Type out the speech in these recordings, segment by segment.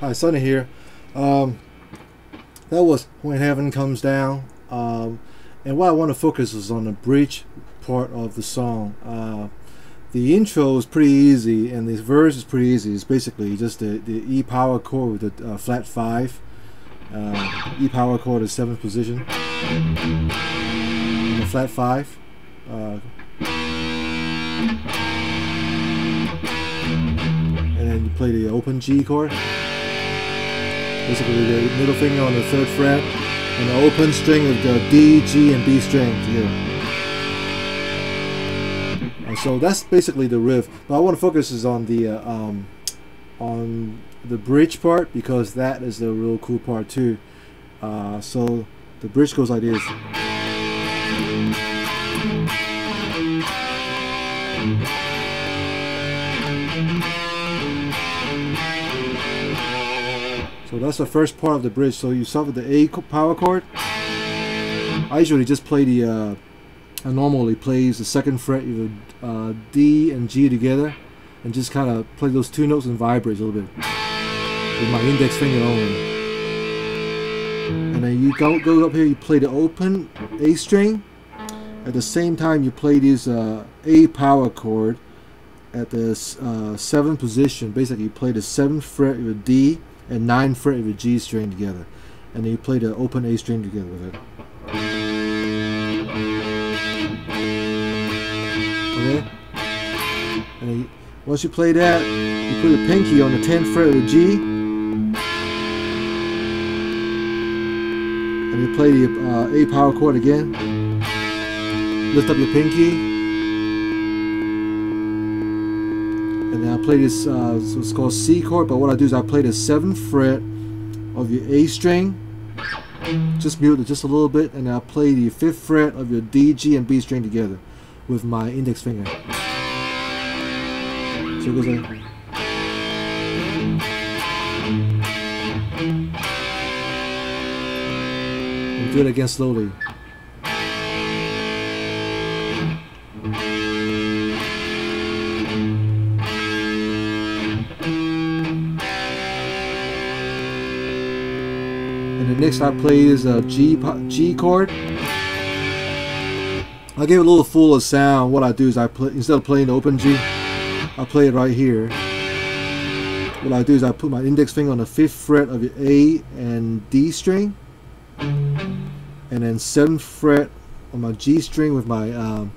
Hi, Sonny here. That was When Heaven Comes Down, and what I want to focus is on the bridge part of the song. The intro is pretty easy, and the verse is pretty easy. It's basically just the E power chord with the flat 5. E power chord is 7th position, and the flat 5. And then you play the open G chord. Basically the middle finger on the 3rd fret and the open string of the D, G, and B string together. And so that's basically the riff. But I want to focus is on the bridge part, because that is the real cool part too. So the bridge goes like this. So that's the first part of the bridge. So you start with the A power chord. I usually just play the, I normally plays the 2nd fret, either D and G together, and just kind of play those 2 notes and vibrate a little bit with my index finger only. And then you go up here, you play the open A string. At the same time, you play this A power chord at the 7th position. Basically, you play the 7th fret with a D and 9th fret with a G string together, and then you play the open A string together with it. Okay? And then once you play that, you put a pinky on the 10th fret of the G, and you play the A power chord again. Lift up your pinky, and then I play this, so it's called C chord, but what I do is I play the 7th fret of your A string, just mute it just a little bit, and I play the 5th fret of your D, G, and B string together with my index finger. So it goes like, and do it again slowly. And the next I play is a G chord. I give it a little fuller sound. What I do is I play, instead of playing the open G, I play it right here. What I do is I put my index finger on the 5th fret of your A and D string, and then 7th fret on my G string with my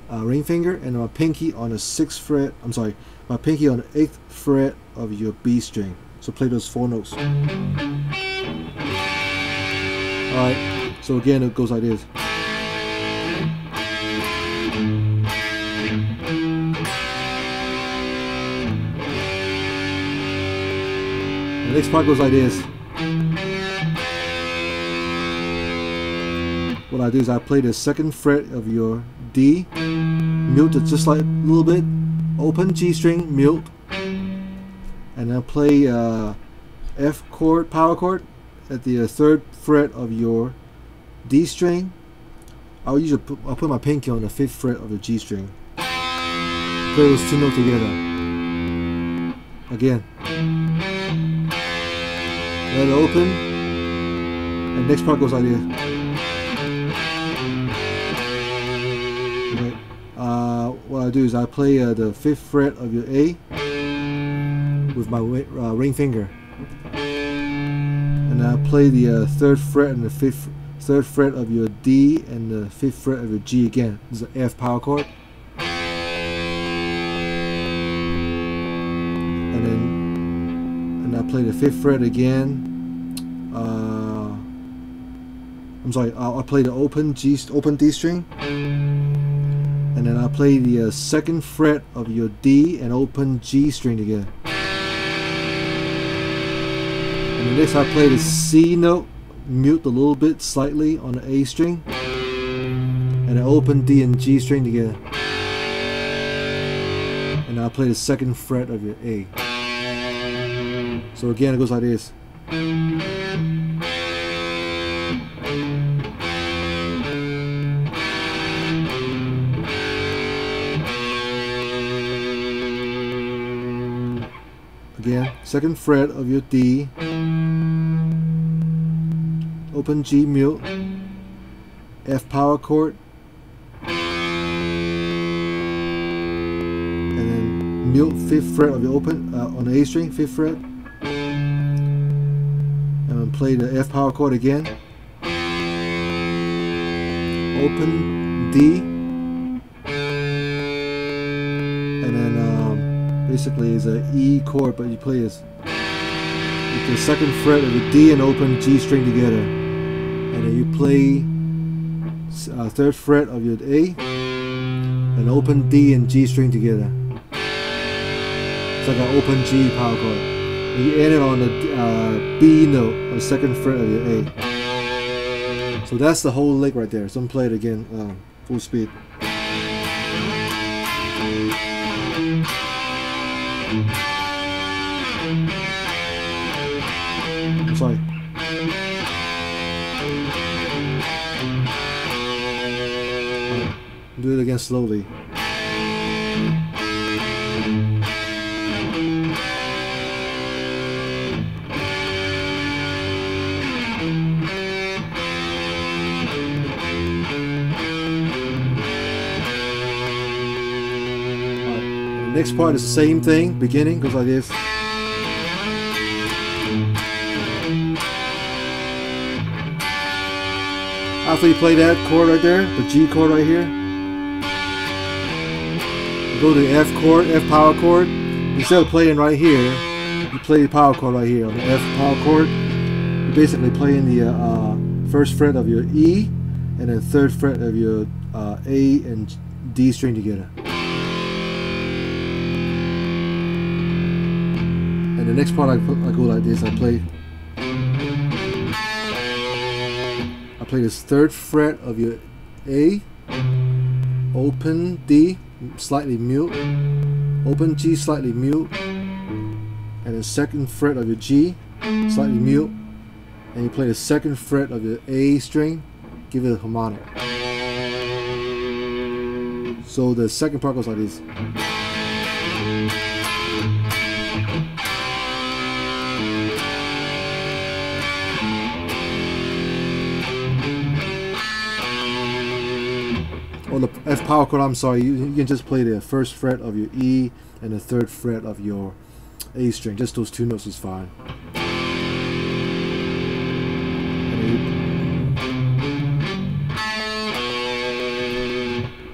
ring finger, and my pinky on the 6th fret. I'm sorry, my pinky on the 8th fret of your B string. So play those 4 notes. Alright, so again it goes like this. The next part goes like this. What I do is I play the 2nd fret of your D, mute it just like a little bit, open G string, mute, and then play F chord, power chord at the 3rd fret of your D string. I'll put my pinky on the 5th fret of the G string. Play those 2 notes together. Again. Let it open. And next part goes like this. Okay. What I do is I play the 5th fret of your A with my ring finger. And I play the 3rd fret and the 3rd fret of your D and the 5th fret of your G again. This is an F power chord. And I play the 5th fret again. I'm sorry, I'll play the open D string. And then I play the 2nd fret of your D and open G string together. And next I play the C note, mute a little bit slightly on the A string, and then open D and G string together. And I play the second fret of your A. So again it goes like this. Again, second fret of your D, open G mute, F power chord, and then mute 5th fret of your open on the A string, 5th fret, and then play the F power chord again, open D, and then basically it's an E chord, but you play this with the second fret of the D and open G string together, and then you play 3rd fret of your A and open D and G string together. It's like an open G power chord. And you end it on the B note on the 2nd fret of your A. So that's the whole lick right there. So I'm play it again, full speed. I'm sorry. Do it again slowly. The next part is the same thing. Beginning goes like this. After you play that chord right there, the G chord right here, you go to the F chord, F power chord. Instead of playing right here, you play the power chord right here on the F power chord. You're basically playing the 1st fret of your E and then 3rd fret of your A and D string together. And the next part I go like this. I play this 3rd fret of your A, open D, slightly mute, open G, slightly mute, and then 2nd fret of your G, slightly mute, and you play the 2nd fret of your A string, give it a harmonic. So the second part goes like this. On the F power chord, I'm sorry, you can just play the 1st fret of your E and the 3rd fret of your A string. Just those 2 notes is fine.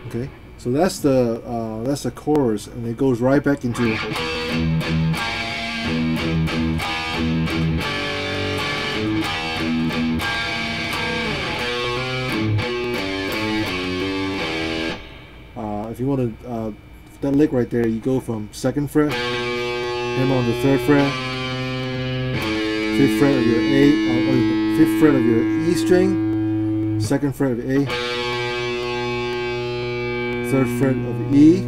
Okay, so that's the chorus, and it goes right back into. If you want to, that lick right there, you go from 2nd fret, hammer on the 3rd fret, 5th fret of your A, or 5th fret of your E string, 2nd fret of A, 3rd fret of E,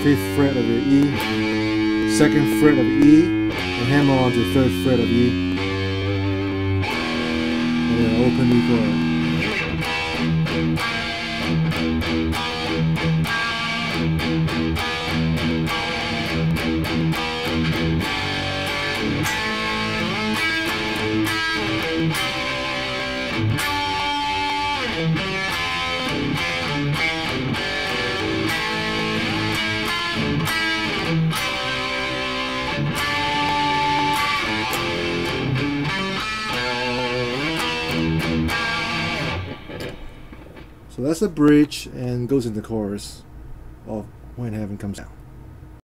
5th fret of your E, 2nd fret of E, and hammer on the 3rd fret of E, and then open E chord. So that's the bridge and goes into the chorus of When Heaven Comes Down.